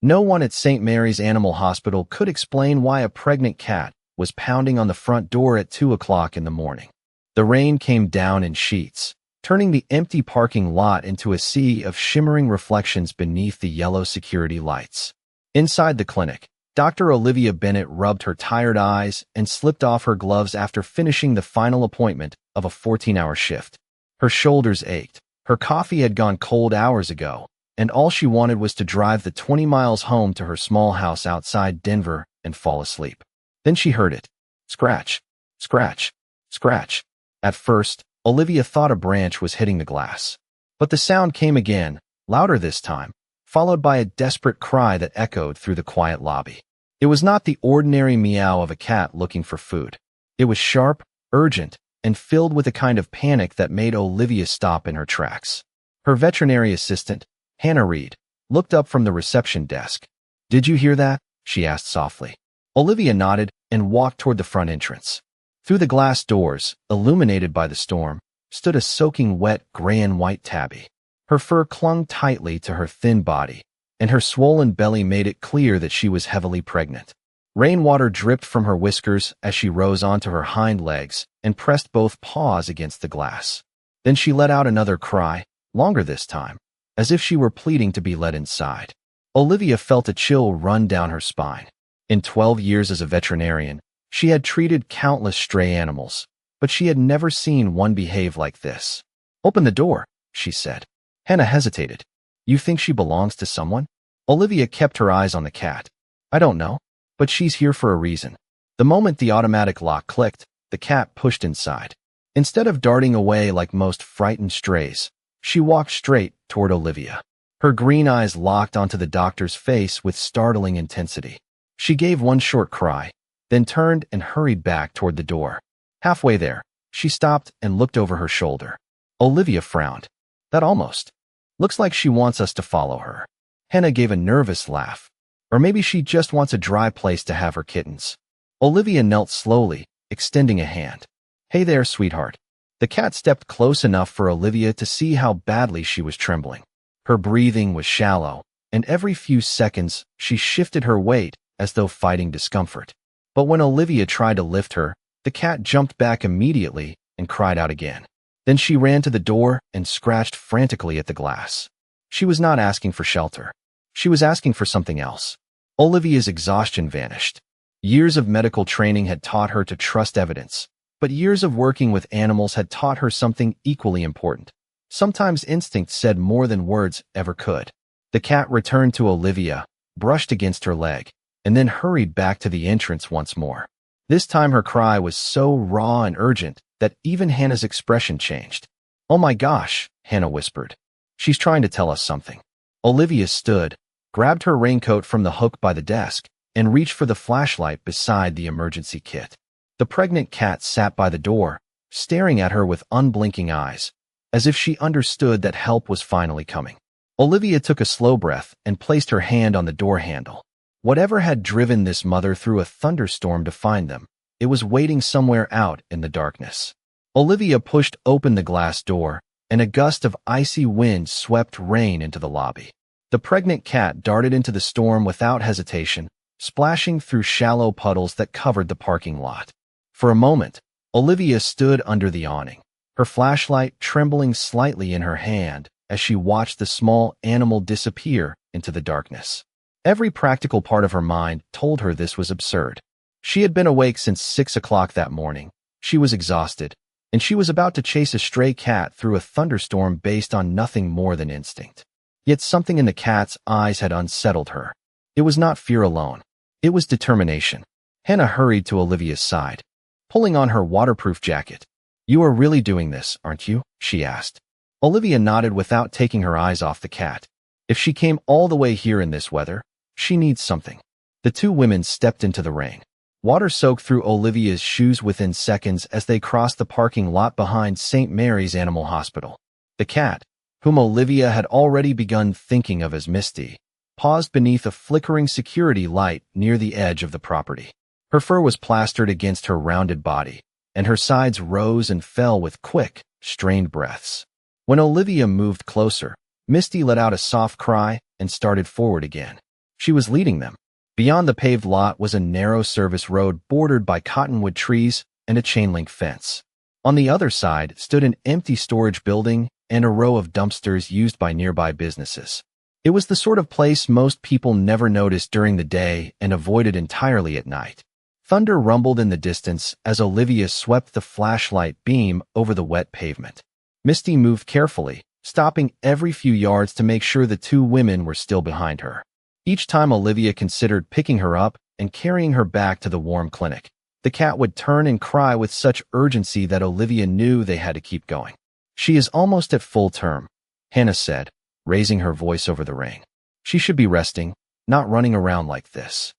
No one at St. Mary's Animal Hospital could explain why a pregnant cat was pounding on the front door at 2 o'clock in the morning. The rain came down in sheets, turning the empty parking lot into a sea of shimmering reflections beneath the yellow security lights. Inside the clinic, Dr. Olivia Bennett rubbed her tired eyes and slipped off her gloves after finishing the final appointment of a 14-hour shift. Her shoulders ached, her coffee had gone cold hours ago, and all she wanted was to drive the 20 miles home to her small house outside Denver and fall asleep. Then she heard it. Scratch, scratch, scratch. At first, Olivia thought a branch was hitting the glass. But the sound came again, louder this time, followed by a desperate cry that echoed through the quiet lobby. It was not the ordinary meow of a cat looking for food. It was sharp, urgent, and filled with a kind of panic that made Olivia stop in her tracks. Her veterinary assistant, Hannah Reed, looked up from the reception desk. "Did you hear that?" she asked softly. Olivia nodded and walked toward the front entrance. Through the glass doors, illuminated by the storm, stood a soaking wet gray and white tabby. Her fur clung tightly to her thin body, and her swollen belly made it clear that she was heavily pregnant. Rainwater dripped from her whiskers as she rose onto her hind legs and pressed both paws against the glass. Then she let out another cry, longer this time, as if she were pleading to be let inside. Olivia felt a chill run down her spine. In 12 years as a veterinarian, she had treated countless stray animals, but she had never seen one behave like this. "Open the door," she said. Hannah hesitated. "You think she belongs to someone?" Olivia kept her eyes on the cat. "I don't know, but she's here for a reason." The moment the automatic lock clicked, the cat pushed inside. Instead of darting away like most frightened strays, she walked straight toward Olivia. Her green eyes locked onto the doctor's face with startling intensity. She gave one short cry, then turned and hurried back toward the door. Halfway there, she stopped and looked over her shoulder. Olivia frowned. "That almost looks like she wants us to follow her." Hannah gave a nervous laugh. "Or maybe she just wants a dry place to have her kittens." Olivia knelt slowly, extending a hand. "Hey there, sweetheart." The cat stepped close enough for Olivia to see how badly she was trembling. Her breathing was shallow, and every few seconds she shifted her weight as though fighting discomfort. But when Olivia tried to lift her, the cat jumped back immediately and cried out again. Then she ran to the door and scratched frantically at the glass. She was not asking for shelter. She was asking for something else. Olivia's exhaustion vanished. Years of medical training had taught her to trust evidence, but years of working with animals had taught her something equally important. Sometimes instinct said more than words ever could. The cat returned to Olivia, brushed against her leg, and then hurried back to the entrance once more. This time her cry was so raw and urgent that even Hannah's expression changed. "Oh my gosh," Hannah whispered. "She's trying to tell us something." Olivia stood, grabbed her raincoat from the hook by the desk, and reached for the flashlight beside the emergency kit. The pregnant cat sat by the door, staring at her with unblinking eyes, as if she understood that help was finally coming. Olivia took a slow breath and placed her hand on the door handle. Whatever had driven this mother through a thunderstorm to find them, it was waiting somewhere out in the darkness. Olivia pushed open the glass door, and a gust of icy wind swept rain into the lobby. The pregnant cat darted into the storm without hesitation, splashing through shallow puddles that covered the parking lot. For a moment, Olivia stood under the awning, her flashlight trembling slightly in her hand as she watched the small animal disappear into the darkness. Every practical part of her mind told her this was absurd. She had been awake since 6 o'clock that morning. She was exhausted, and she was about to chase a stray cat through a thunderstorm based on nothing more than instinct. Yet something in the cat's eyes had unsettled her. It was not fear alone. It was determination. Hannah hurried to Olivia's side, pulling on her waterproof jacket. "You are really doing this, aren't you?" she asked. Olivia nodded without taking her eyes off the cat. If she came all the way here in this weather, she needs something. The two women stepped into the rain. Water soaked through Olivia's shoes within seconds as they crossed the parking lot behind St. Mary's Animal Hospital. The cat, whom Olivia had already begun thinking of as Misty, paused beneath a flickering security light near the edge of the property. Her fur was plastered against her rounded body, and her sides rose and fell with quick, strained breaths. When Olivia moved closer, Misty let out a soft cry and started forward again. She was leading them. Beyond the paved lot was a narrow service road bordered by cottonwood trees and a chain-link fence. On the other side stood an empty storage building and a row of dumpsters used by nearby businesses. It was the sort of place most people never noticed during the day and avoided entirely at night. Thunder rumbled in the distance as Olivia swept the flashlight beam over the wet pavement. Misty moved carefully, stopping every few yards to make sure the two women were still behind her. Each time Olivia considered picking her up and carrying her back to the warm clinic, the cat would turn and cry with such urgency that Olivia knew they had to keep going. "She is almost at full term," Hannah said, raising her voice over the ring. "She should be resting, not running around like this."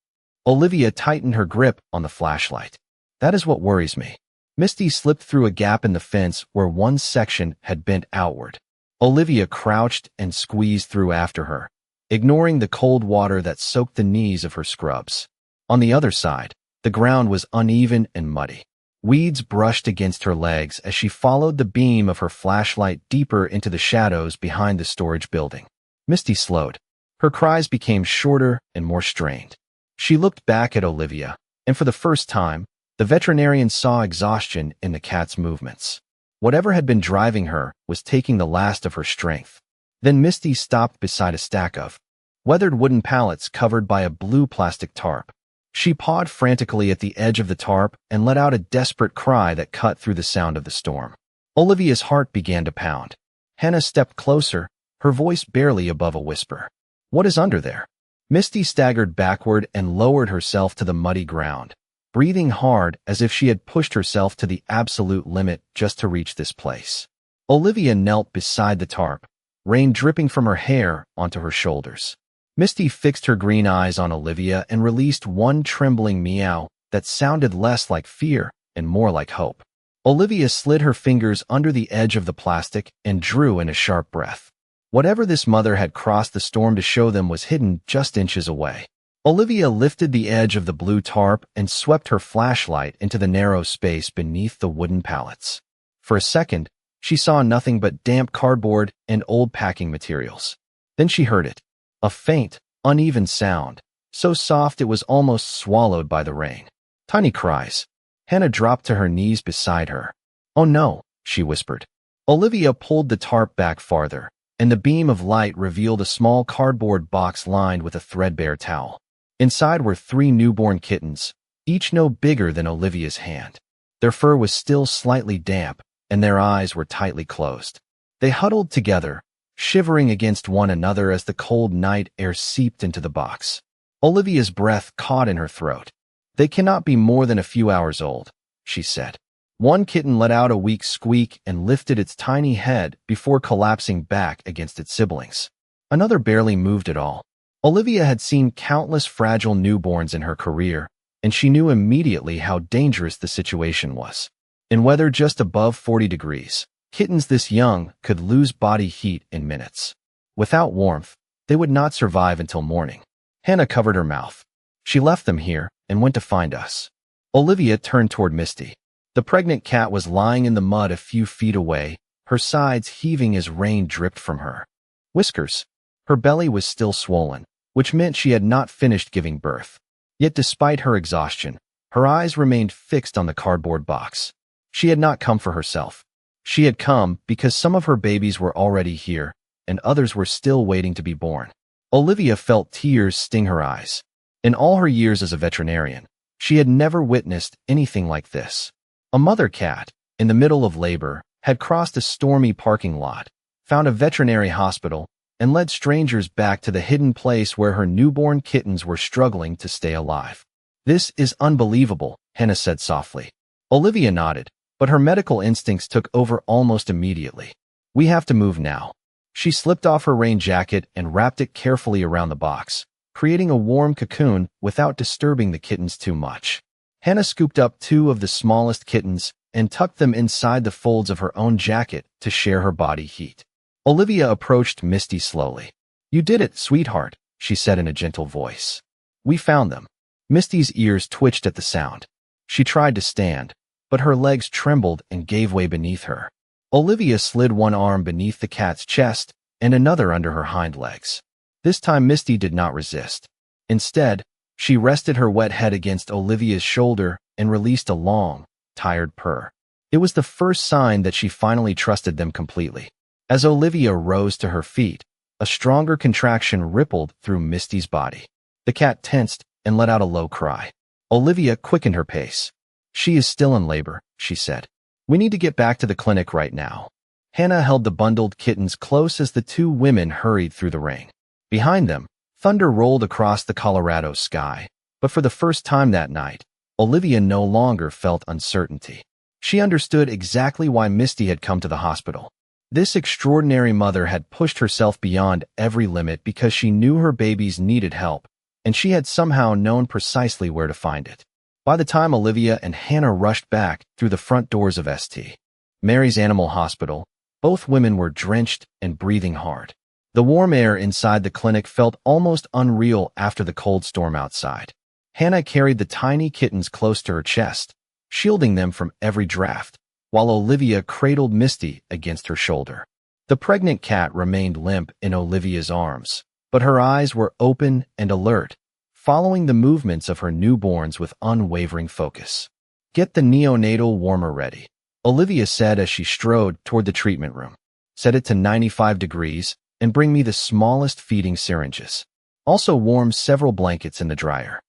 Olivia tightened her grip on the flashlight. "That is what worries me." Misty slipped through a gap in the fence where one section had bent outward. Olivia crouched and squeezed through after her, ignoring the cold water that soaked the knees of her scrubs. On the other side, the ground was uneven and muddy. Weeds brushed against her legs as she followed the beam of her flashlight deeper into the shadows behind the storage building. Misty slowed. Her cries became shorter and more strained. She looked back at Olivia, and for the first time, the veterinarian saw exhaustion in the cat's movements. Whatever had been driving her was taking the last of her strength. Then Misty stopped beside a stack of weathered wooden pallets covered by a blue plastic tarp. She pawed frantically at the edge of the tarp and let out a desperate cry that cut through the sound of the storm. Olivia's heart began to pound. Hannah stepped closer, her voice barely above a whisper. "What is under there?" Misty staggered backward and lowered herself to the muddy ground, breathing hard as if she had pushed herself to the absolute limit just to reach this place. Olivia knelt beside the tarp, rain dripping from her hair onto her shoulders. Misty fixed her green eyes on Olivia and released one trembling meow that sounded less like fear and more like hope. Olivia slid her fingers under the edge of the plastic and drew in a sharp breath. Whatever this mother had crossed the storm to show them was hidden just inches away. Olivia lifted the edge of the blue tarp and swept her flashlight into the narrow space beneath the wooden pallets. For a second, she saw nothing but damp cardboard and old packing materials. Then she heard it. A faint, uneven sound, so soft it was almost swallowed by the rain. Tiny cries. Hannah dropped to her knees beside her. "Oh no," she whispered. Olivia pulled the tarp back farther, and the beam of light revealed a small cardboard box lined with a threadbare towel. Inside were 3 newborn kittens, each no bigger than Olivia's hand. Their fur was still slightly damp, and their eyes were tightly closed. They huddled together, shivering against one another as the cold night air seeped into the box. Olivia's breath caught in her throat. "They cannot be more than a few hours old," she said. One kitten let out a weak squeak and lifted its tiny head before collapsing back against its siblings. Another barely moved at all. Olivia had seen countless fragile newborns in her career, and she knew immediately how dangerous the situation was. In weather just above 40 degrees, kittens this young could lose body heat in minutes. Without warmth, they would not survive until morning. Hannah covered her mouth. "She left them here and went to find us." Olivia turned toward Misty. The pregnant cat was lying in the mud a few feet away, her sides heaving as rain dripped from her. Whiskers. Her belly was still swollen, which meant she had not finished giving birth. Yet despite her exhaustion, her eyes remained fixed on the cardboard box. She had not come for herself. She had come because some of her babies were already here, and others were still waiting to be born. Olivia felt tears sting her eyes. In all her years as a veterinarian, she had never witnessed anything like this. A mother cat, in the middle of labor, had crossed a stormy parking lot, found a veterinary hospital, and led strangers back to the hidden place where her newborn kittens were struggling to stay alive. "This is unbelievable," Hannah said softly. Olivia nodded, but her medical instincts took over almost immediately. "We have to move now." She slipped off her rain jacket and wrapped it carefully around the box, creating a warm cocoon without disturbing the kittens too much. Hannah scooped up 2 of the smallest kittens and tucked them inside the folds of her own jacket to share her body heat. Olivia approached Misty slowly. "You did it, sweetheart," she said in a gentle voice. "We found them." Misty's ears twitched at the sound. She tried to stand, but her legs trembled and gave way beneath her. Olivia slid one arm beneath the cat's chest and another under her hind legs. This time Misty did not resist. Instead, she rested her wet head against Olivia's shoulder and released a long, tired purr. It was the first sign that she finally trusted them completely. As Olivia rose to her feet, a stronger contraction rippled through Misty's body. The cat tensed and let out a low cry. Olivia quickened her pace. "She is still in labor," she said. "We need to get back to the clinic right now." Hannah held the bundled kittens close as the two women hurried through the rain. Behind them, thunder rolled across the Colorado sky, but for the first time that night, Olivia no longer felt uncertainty. She understood exactly why Misty had come to the hospital. This extraordinary mother had pushed herself beyond every limit because she knew her babies needed help, and she had somehow known precisely where to find it. By the time Olivia and Hannah rushed back through the front doors of St. Mary's Animal Hospital, both women were drenched and breathing hard. The warm air inside the clinic felt almost unreal after the cold storm outside. Hannah carried the tiny kittens close to her chest, shielding them from every draft, while Olivia cradled Misty against her shoulder. The pregnant cat remained limp in Olivia's arms, but her eyes were open and alert, following the movements of her newborns with unwavering focus. "Get the neonatal warmer ready," Olivia said as she strode toward the treatment room. "Set it to 95 degrees and bring me the smallest feeding syringes. Also warm several blankets in the dryer."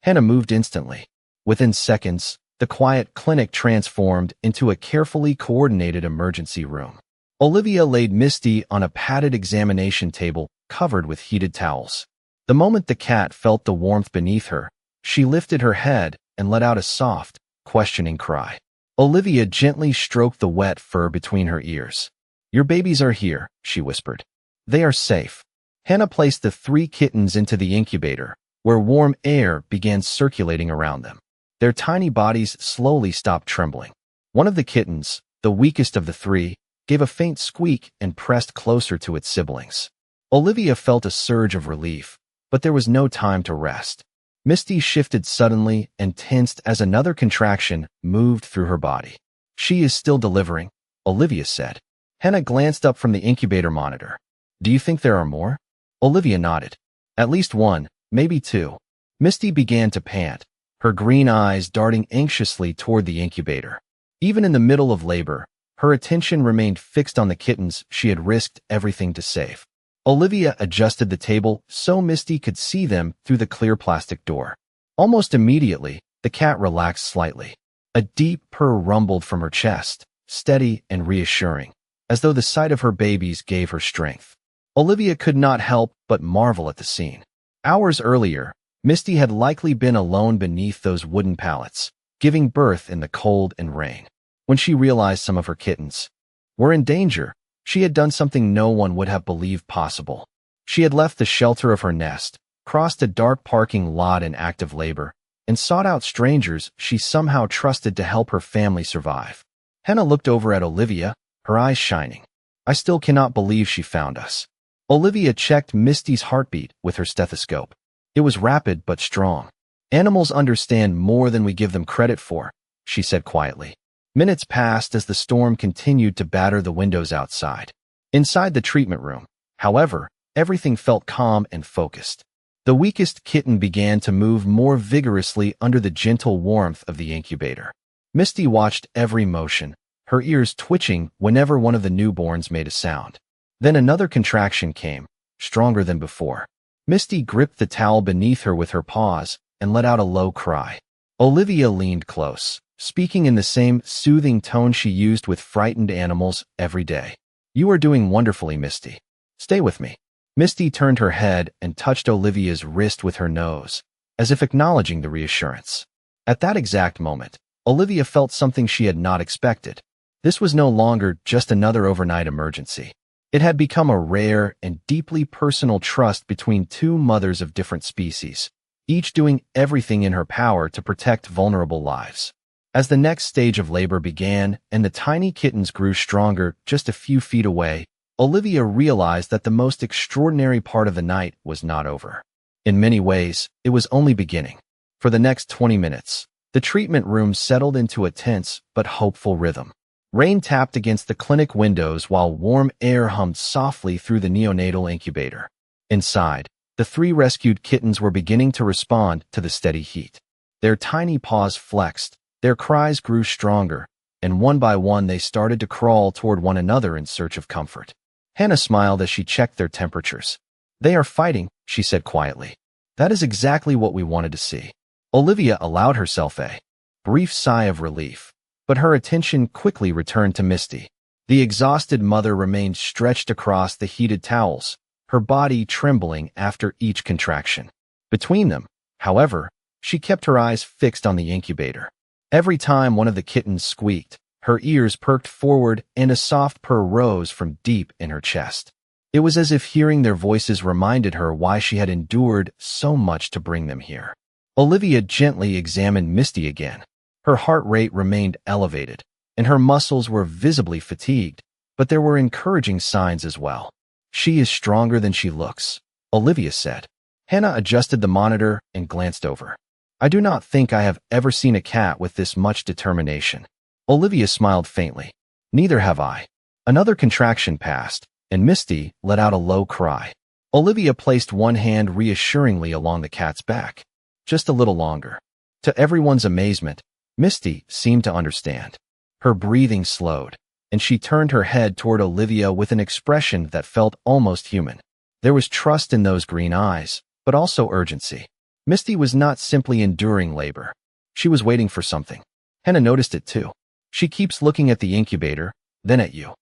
Hannah moved instantly. Within seconds, the quiet clinic transformed into a carefully coordinated emergency room. Olivia laid Misty on a padded examination table covered with heated towels. The moment the cat felt the warmth beneath her, she lifted her head and let out a soft, questioning cry. Olivia gently stroked the wet fur between her ears. "Your babies are here," she whispered. "They are safe." Hannah placed the 3 kittens into the incubator, where warm air began circulating around them. Their tiny bodies slowly stopped trembling. One of the kittens, the weakest of the 3, gave a faint squeak and pressed closer to its siblings. Olivia felt a surge of relief, but there was no time to rest. Misty shifted suddenly and tensed as another contraction moved through her body. "She is still delivering," Olivia said. Hannah glanced up from the incubator monitor. "Do you think there are more?" Olivia nodded. "At least 1, maybe 2. Misty began to pant, her green eyes darting anxiously toward the incubator. Even in the middle of labor, her attention remained fixed on the kittens she had risked everything to save. Olivia adjusted the table so Misty could see them through the clear plastic door. Almost immediately, the cat relaxed slightly. A deep purr rumbled from her chest, steady and reassuring, as though the sight of her babies gave her strength. Olivia could not help but marvel at the scene. Hours earlier, Misty had likely been alone beneath those wooden pallets, giving birth in the cold and rain. When she realized some of her kittens were in danger, she had done something no one would have believed possible. She had left the shelter of her nest, crossed a dark parking lot in active labor, and sought out strangers she somehow trusted to help her family survive. Hannah looked over at Olivia, her eyes shining. "I still cannot believe she found us." Olivia checked Misty's heartbeat with her stethoscope. It was rapid but strong. "Animals understand more than we give them credit for," she said quietly. Minutes passed as the storm continued to batter the windows outside. Inside the treatment room, however, everything felt calm and focused. The weakest kitten began to move more vigorously under the gentle warmth of the incubator. Misty watched every motion, her ears twitching whenever one of the newborns made a sound. Then another contraction came, stronger than before. Misty gripped the towel beneath her with her paws and let out a low cry. Olivia leaned close, speaking in the same soothing tone she used with frightened animals every day. "You are doing wonderfully, Misty. Stay with me." Misty turned her head and touched Olivia's wrist with her nose, as if acknowledging the reassurance. At that exact moment, Olivia felt something she had not expected. This was no longer just another overnight emergency. It had become a rare and deeply personal trust between 2 mothers of different species, each doing everything in her power to protect vulnerable lives. As the next stage of labor began and the tiny kittens grew stronger just a few feet away, Olivia realized that the most extraordinary part of the night was not over. In many ways, it was only beginning. For the next 20 minutes, the treatment room settled into a tense but hopeful rhythm. Rain tapped against the clinic windows while warm air hummed softly through the neonatal incubator. Inside, The 3 rescued kittens were beginning to respond to the steady heat. Their tiny paws flexed, their cries grew stronger, and one by one they started to crawl toward one another in search of comfort. Hannah smiled as she checked their temperatures. "They are fighting," she said quietly. "That is exactly what we wanted to see." Olivia allowed herself a brief sigh of relief, but her attention quickly returned to Misty. The exhausted mother remained stretched across the heated towels, her body trembling after each contraction. Between them, however, she kept her eyes fixed on the incubator. Every time one of the kittens squeaked, her ears perked forward and a soft purr rose from deep in her chest. It was as if hearing their voices reminded her why she had endured so much to bring them here. Olivia gently examined Misty again. Her heart rate remained elevated, and her muscles were visibly fatigued, but there were encouraging signs as well. "She is stronger than she looks," Olivia said. Hannah adjusted the monitor and glanced over. "I do not think I have ever seen a cat with this much determination." Olivia smiled faintly. "Neither have I." Another contraction passed, and Misty let out a low cry. Olivia placed one hand reassuringly along the cat's back. "Just a little longer." To everyone's amazement, Misty seemed to understand. Her breathing slowed, and she turned her head toward Olivia with an expression that felt almost human. There was trust in those green eyes, but also urgency. Misty was not simply enduring labor. She was waiting for something. Hannah noticed it too. "She keeps looking at the incubator, then at you."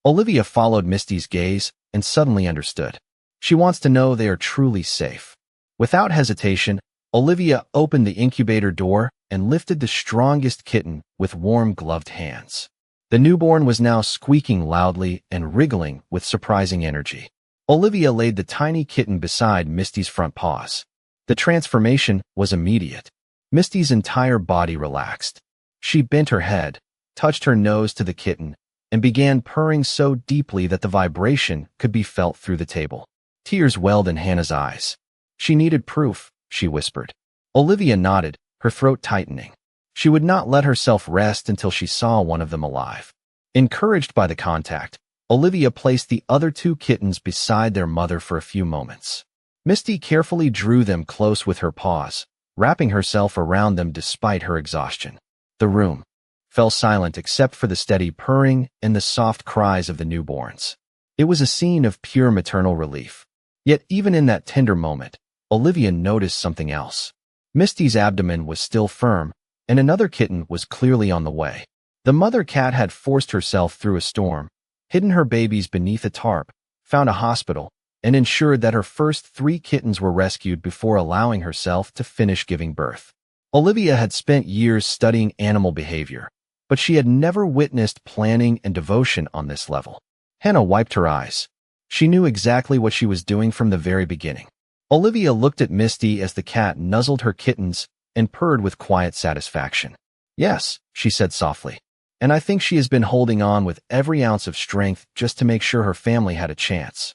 Olivia followed Misty's gaze and suddenly understood. She wants to know they are truly safe. Without hesitation, Olivia opened the incubator door and lifted the strongest kitten with warm gloved hands. The newborn was now squeaking loudly and wriggling with surprising energy. Olivia laid the tiny kitten beside Misty's front paws. The transformation was immediate. Misty's entire body relaxed. She bent her head, touched her nose to the kitten, and began purring so deeply that the vibration could be felt through the table. Tears welled in Hannah's eyes. "She needed proof," she whispered. Olivia nodded, her throat tightening. She would not let herself rest until she saw one of them alive. Encouraged by the contact, Olivia placed the other 2 kittens beside their mother for a few moments. Misty carefully drew them close with her paws, wrapping herself around them despite her exhaustion. The room fell silent except for the steady purring and the soft cries of the newborns. It was a scene of pure maternal relief. Yet even in that tender moment, Olivia noticed something else. Misty's abdomen was still firm, and another kitten was clearly on the way. The mother cat had forced herself through a storm, hidden her babies beneath a tarp, found a hospital, and ensured that her first 3 kittens were rescued before allowing herself to finish giving birth. Olivia had spent years studying animal behavior, but she had never witnessed planning and devotion on this level. Hannah wiped her eyes. She knew exactly what she was doing from the very beginning. Olivia looked at Misty as the cat nuzzled her kittens and purred with quiet satisfaction. "Yes," she said softly, "and I think she has been holding on with every ounce of strength just to make sure her family had a chance."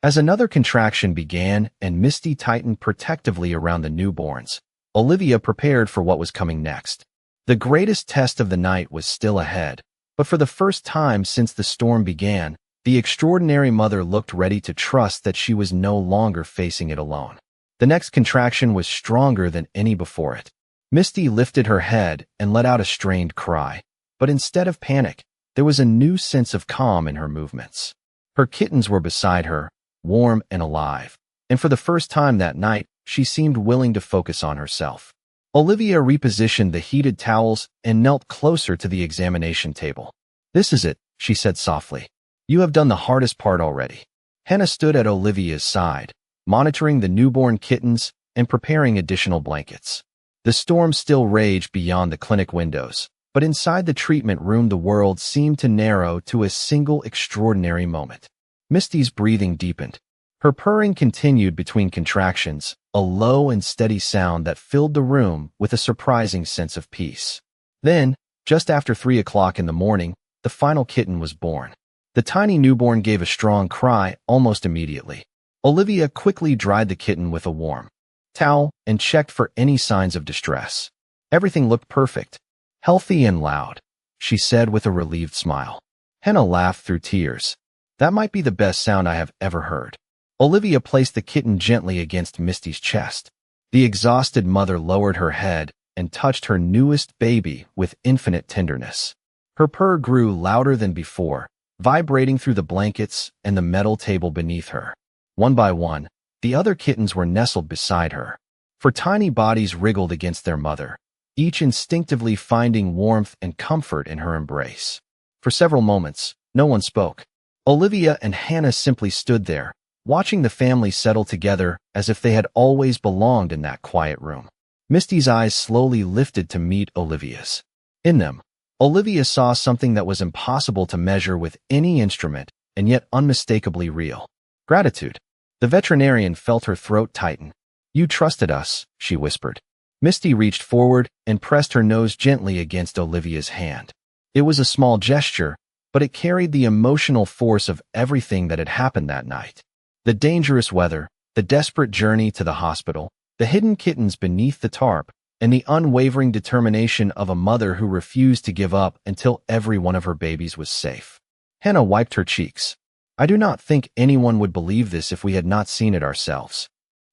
As another contraction began and Misty tightened protectively around the newborns, Olivia prepared for what was coming next. The greatest test of the night was still ahead, but for the first time since the storm began, the extraordinary mother looked ready to trust that she was no longer facing it alone. The next contraction was stronger than any before it. Misty lifted her head and let out a strained cry, but instead of panic, there was a new sense of calm in her movements. Her kittens were beside her, warm and alive, and for the first time that night, she seemed willing to focus on herself. Olivia repositioned the heated towels and knelt closer to the examination table. "This is it," she said softly. "You have done the hardest part already." Hannah stood at Olivia's side, monitoring the newborn kittens and preparing additional blankets. The storm still raged beyond the clinic windows, but inside the treatment room the world seemed to narrow to a single extraordinary moment. Misty's breathing deepened. Her purring continued between contractions, a low and steady sound that filled the room with a surprising sense of peace. Then, just after 3 o'clock in the morning, the final kitten was born. The tiny newborn gave a strong cry almost immediately. Olivia quickly dried the kitten with a warm towel and checked for any signs of distress. Everything looked perfect, healthy and loud, she said with a relieved smile. Hannah laughed through tears. "That might be the best sound I have ever heard." Olivia placed the kitten gently against Misty's chest. The exhausted mother lowered her head and touched her newest baby with infinite tenderness. Her purr grew louder than before, vibrating through the blankets and the metal table beneath her. One by one, the other kittens were nestled beside her. Her tiny bodies wriggled against their mother, each instinctively finding warmth and comfort in her embrace. For several moments, no one spoke. Olivia and Hannah simply stood there, watching the family settle together as if they had always belonged in that quiet room. Misty's eyes slowly lifted to meet Olivia's. In them, Olivia saw something that was impossible to measure with any instrument and yet unmistakably real. Gratitude. The veterinarian felt her throat tighten. "You trusted us," she whispered. Misty reached forward and pressed her nose gently against Olivia's hand. It was a small gesture, but it carried the emotional force of everything that had happened that night. The dangerous weather, the desperate journey to the hospital, the hidden kittens beneath the tarp, and the unwavering determination of a mother who refused to give up until every one of her babies was safe. Hannah wiped her cheeks. "I do not think anyone would believe this if we had not seen it ourselves."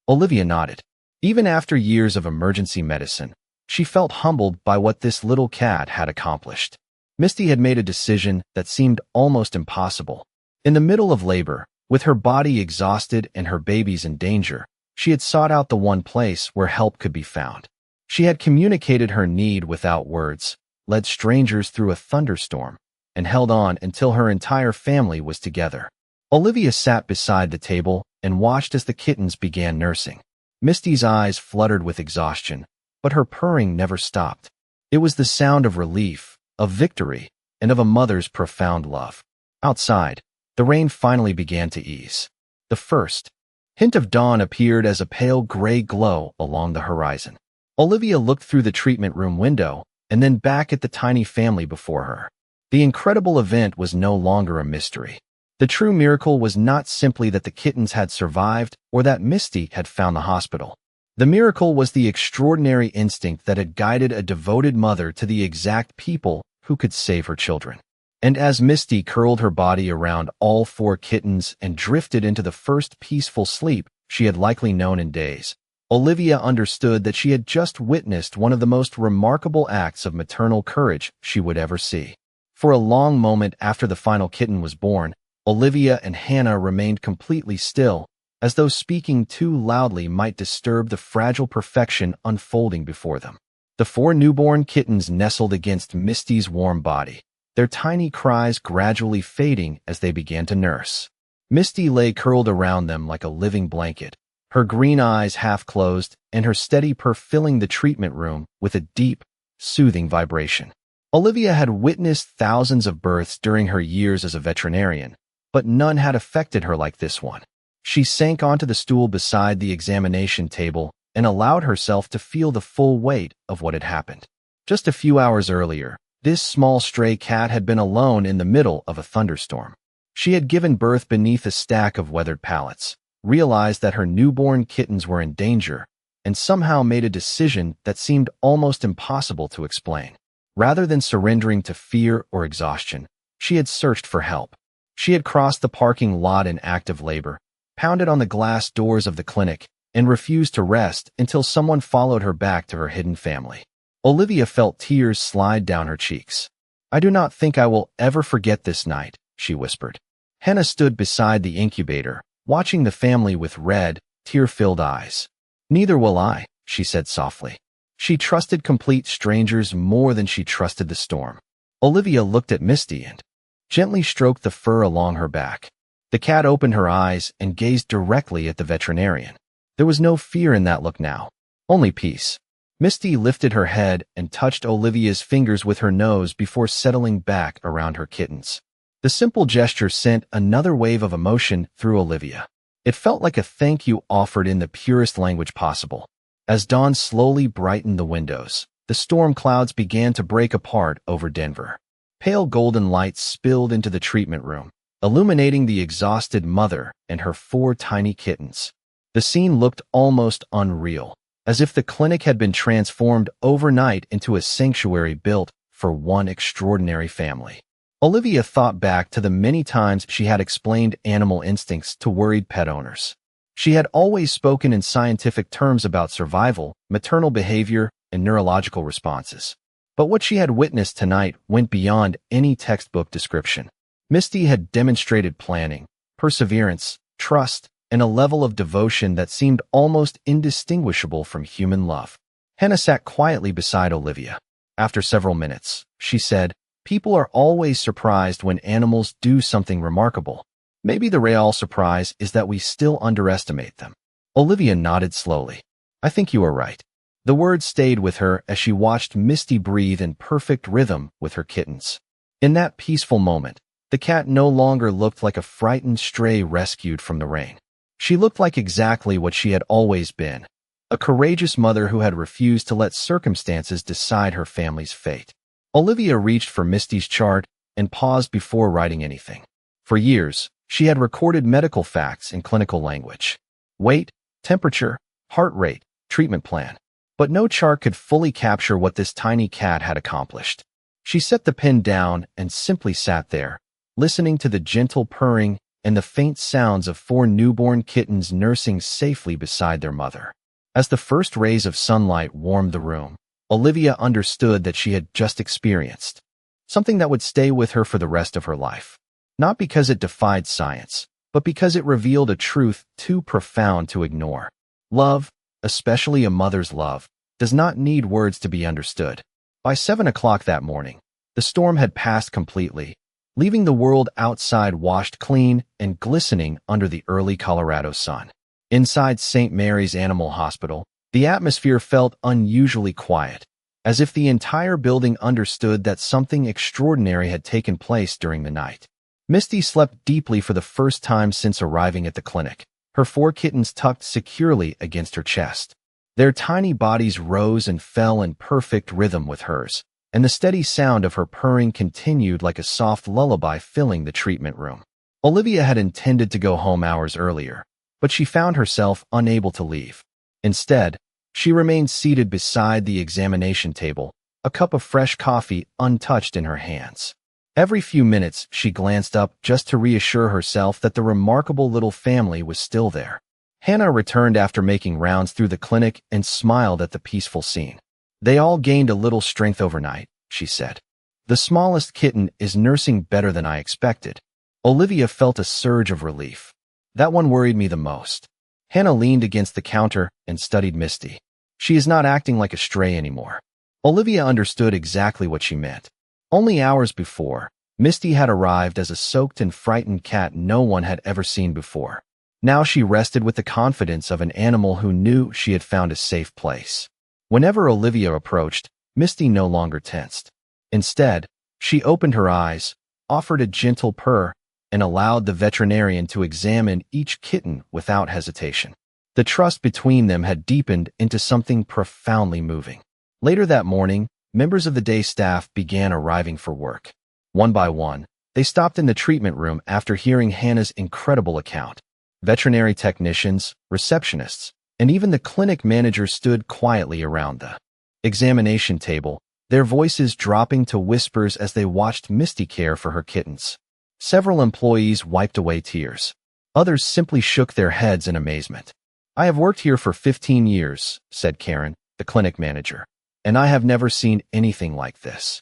Olivia nodded. Even after years of emergency medicine, she felt humbled by what this little cat had accomplished. Misty had made a decision that seemed almost impossible. In the middle of labor, with her body exhausted and her babies in danger, she had sought out the one place where help could be found. She had communicated her need without words, led strangers through a thunderstorm, and held on until her entire family was together. Olivia sat beside the table and watched as the kittens began nursing. Misty's eyes fluttered with exhaustion, but her purring never stopped. It was the sound of relief, of victory, and of a mother's profound love. Outside, the rain finally began to ease. The first hint of dawn appeared as a pale gray glow along the horizon. Olivia looked through the treatment room window and then back at the tiny family before her. The incredible event was no longer a mystery. The true miracle was not simply that the kittens had survived or that Misty had found the hospital. The miracle was the extraordinary instinct that had guided a devoted mother to the exact people who could save her children. And as Misty curled her body around all 4 kittens and drifted into the first peaceful sleep she had likely known in days, Olivia understood that she had just witnessed one of the most remarkable acts of maternal courage she would ever see. For a long moment after the final kitten was born, Olivia and Hannah remained completely still, as though speaking too loudly might disturb the fragile perfection unfolding before them. The 4 newborn kittens nestled against Misty's warm body, their tiny cries gradually fading as they began to nurse. Misty lay curled around them like a living blanket, her green eyes half closed and her steady purr filling the treatment room with a deep, soothing vibration. Olivia had witnessed thousands of births during her years as a veterinarian, but none had affected her like this one. She sank onto the stool beside the examination table and allowed herself to feel the full weight of what had happened. Just a few hours earlier, this small stray cat had been alone in the middle of a thunderstorm. She had given birth beneath a stack of weathered pallets, realized that her newborn kittens were in danger, and somehow made a decision that seemed almost impossible to explain. Rather than surrendering to fear or exhaustion, she had searched for help. She had crossed the parking lot in active labor, pounded on the glass doors of the clinic, and refused to rest until someone followed her back to her hidden family. Olivia felt tears slide down her cheeks. "I do not think I will ever forget this night," she whispered. Hannah stood beside the incubator, watching the family with red, tear-filled eyes. "Neither will I," she said softly. She trusted complete strangers more than she trusted the storm. Olivia looked at Misty and gently stroked the fur along her back. The cat opened her eyes and gazed directly at the veterinarian. There was no fear in that look now, only peace. Misty lifted her head and touched Olivia's fingers with her nose before settling back around her kittens. The simple gesture sent another wave of emotion through Olivia. It felt like a thank you offered in the purest language possible. As dawn slowly brightened the windows, the storm clouds began to break apart over Denver. Pale golden lights spilled into the treatment room, illuminating the exhausted mother and her 4 tiny kittens. The scene looked almost unreal, as if the clinic had been transformed overnight into a sanctuary built for one extraordinary family. Olivia thought back to the many times she had explained animal instincts to worried pet owners. She had always spoken in scientific terms about survival, maternal behavior, and neurological responses. But what she had witnessed tonight went beyond any textbook description. Misty had demonstrated planning, perseverance, trust, and a level of devotion that seemed almost indistinguishable from human love. Hannah sat quietly beside Olivia. After several minutes, she said, "People are always surprised when animals do something remarkable. Maybe the real surprise is that we still underestimate them." Olivia nodded slowly. "I think you are right." The words stayed with her as she watched Misty breathe in perfect rhythm with her kittens. In that peaceful moment, the cat no longer looked like a frightened stray rescued from the rain. She looked like exactly what she had always been, a courageous mother who had refused to let circumstances decide her family's fate. Olivia reached for Misty's chart and paused before writing anything. For years, she had recorded medical facts in clinical language. Weight, temperature, heart rate, treatment plan. But no chart could fully capture what this tiny cat had accomplished. She set the pen down and simply sat there, listening to the gentle purring and the faint sounds of 4 newborn kittens nursing safely beside their mother. As the first rays of sunlight warmed the room, Olivia understood that she had just experienced something that would stay with her for the rest of her life. Not because it defied science, but because it revealed a truth too profound to ignore. Love, especially a mother's love, does not need words to be understood. By 7 o'clock that morning, the storm had passed completely, leaving the world outside washed clean and glistening under the early Colorado sun. Inside St. Mary's Animal Hospital, the atmosphere felt unusually quiet, as if the entire building understood that something extraordinary had taken place during the night. Misty slept deeply for the first time since arriving at the clinic, her 4 kittens tucked securely against her chest. Their tiny bodies rose and fell in perfect rhythm with hers, and the steady sound of her purring continued like a soft lullaby filling the treatment room. Olivia had intended to go home hours earlier, but she found herself unable to leave. Instead, she remained seated beside the examination table, a cup of fresh coffee untouched in her hands. Every few minutes, she glanced up just to reassure herself that the remarkable little family was still there. Hannah returned after making rounds through the clinic and smiled at the peaceful scene. "They all gained a little strength overnight," she said. "The smallest kitten is nursing better than I expected." Olivia felt a surge of relief. "That one worried me the most." Hannah leaned against the counter and studied Misty. "She is not acting like a stray anymore." Olivia understood exactly what she meant. Only hours before, Misty had arrived as a soaked and frightened cat no one had ever seen before. Now she rested with the confidence of an animal who knew she had found a safe place. Whenever Olivia approached, Misty no longer tensed. Instead, she opened her eyes, offered a gentle purr, and allowed the veterinarian to examine each kitten without hesitation. The trust between them had deepened into something profoundly moving. Later that morning, members of the day staff began arriving for work. One by one, they stopped in the treatment room after hearing Hannah's incredible account. Veterinary technicians, receptionists, and even the clinic manager stood quietly around the examination table, their voices dropping to whispers as they watched Misty care for her kittens. Several employees wiped away tears. Others simply shook their heads in amazement. "I have worked here for 15 years, said Karen, the clinic manager, "and I have never seen anything like this."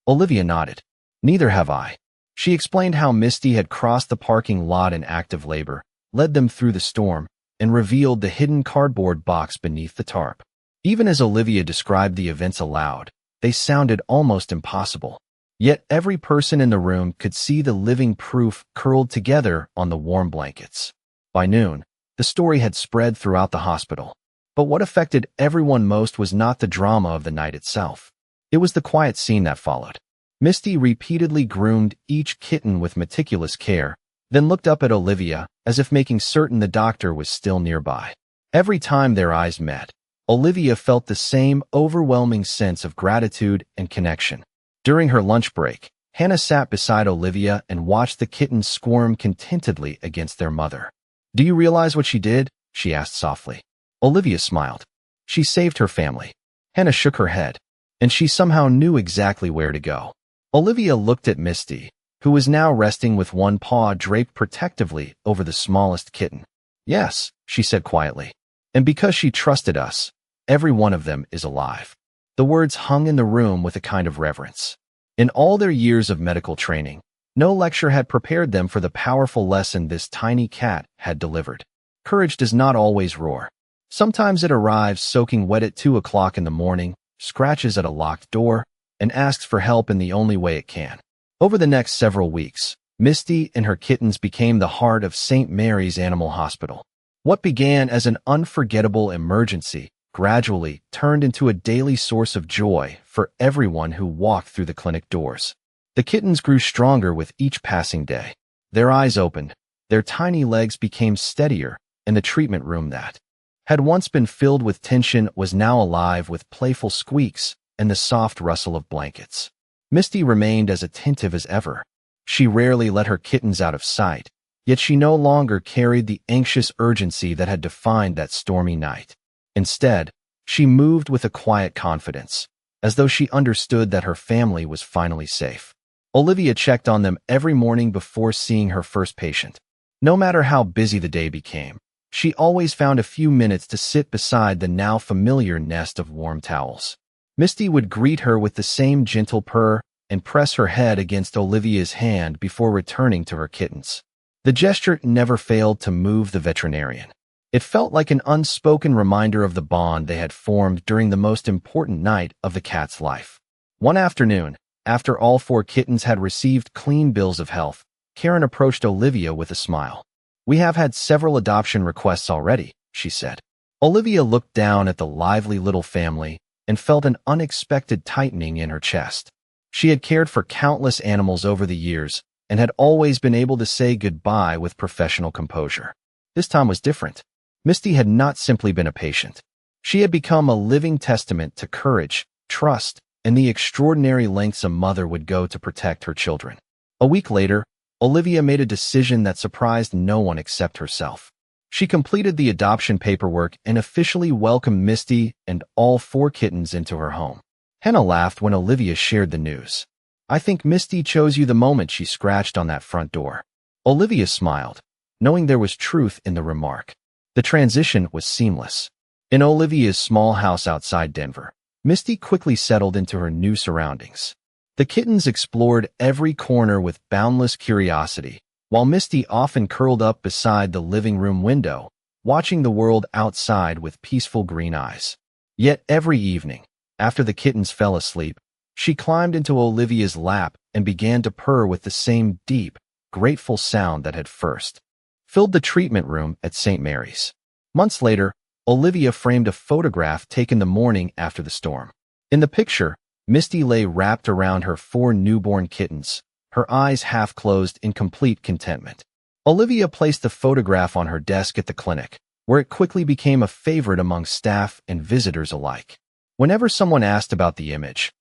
Olivia nodded. "Neither have I." She explained how Misty had crossed the parking lot in active labor, led them through the storm, and revealed the hidden cardboard box beneath the tarp. Even as Olivia described the events aloud, they sounded almost impossible. Yet every person in the room could see the living proof curled together on the warm blankets. By noon, the story had spread throughout the hospital. But what affected everyone most was not the drama of the night itself. It was the quiet scene that followed. Misty repeatedly groomed each kitten with meticulous care, then looked up at Olivia as if making certain the doctor was still nearby. Every time their eyes met, Olivia felt the same overwhelming sense of gratitude and connection. During her lunch break, Hannah sat beside Olivia and watched the kittens squirm contentedly against their mother. "Do you realize what she did?" she asked softly. Olivia smiled. "She saved her family." Hannah shook her head, and she somehow knew exactly where to go. Olivia looked at Misty, who was now resting with one paw draped protectively over the smallest kitten. "Yes," she said quietly. "And because she trusted us, every one of them is alive." The words hung in the room with a kind of reverence. In all their years of medical training, no lecture had prepared them for the powerful lesson this tiny cat had delivered. Courage does not always roar. Sometimes it arrives soaking wet at 2 o'clock in the morning, scratches at a locked door, and asks for help in the only way it can. Over the next several weeks, Misty and her kittens became the heart of St. Mary's Animal Hospital. What began as an unforgettable emergency gradually turned into a daily source of joy for everyone who walked through the clinic doors. The kittens grew stronger with each passing day. Their eyes opened, their tiny legs became steadier, and the treatment room that had once been filled with tension was now alive with playful squeaks and the soft rustle of blankets. Misty remained as attentive as ever. She rarely let her kittens out of sight, yet she no longer carried the anxious urgency that had defined that stormy night. Instead, she moved with a quiet confidence, as though she understood that her family was finally safe. Olivia checked on them every morning before seeing her first patient. No matter how busy the day became, she always found a few minutes to sit beside the now familiar nest of warm towels. Misty would greet her with the same gentle purr and press her head against Olivia's hand before returning to her kittens. The gesture never failed to move the veterinarian. It felt like an unspoken reminder of the bond they had formed during the most important night of the cat's life. One afternoon, after all 4 kittens had received clean bills of health, Karen approached Olivia with a smile. "We have had several adoption requests already," she said. Olivia looked down at the lively little family and felt an unexpected tightening in her chest. She had cared for countless animals over the years and had always been able to say goodbye with professional composure. This time was different. Misty had not simply been a patient. She had become a living testament to courage, trust, and the extraordinary lengths a mother would go to protect her children. A week later, Olivia made a decision that surprised no one except herself. She completed the adoption paperwork and officially welcomed Misty and all 4 kittens into her home. Hannah laughed when Olivia shared the news. "I think Misty chose you the moment she scratched on that front door." Olivia smiled, knowing there was truth in the remark. The transition was seamless. In Olivia's small house outside Denver, Misty quickly settled into her new surroundings. The kittens explored every corner with boundless curiosity, while Misty often curled up beside the living room window, watching the world outside with peaceful green eyes. Yet every evening, after the kittens fell asleep, she climbed into Olivia's lap and began to purr with the same deep, grateful sound that had first filled the treatment room at St. Mary's. Months later, Olivia framed a photograph taken the morning after the storm. In the picture, Misty lay wrapped around her 4 newborn kittens, her eyes half closed in complete contentment. Olivia placed the photograph on her desk at the clinic, where it quickly became a favorite among staff and visitors alike. Whenever someone asked about the image,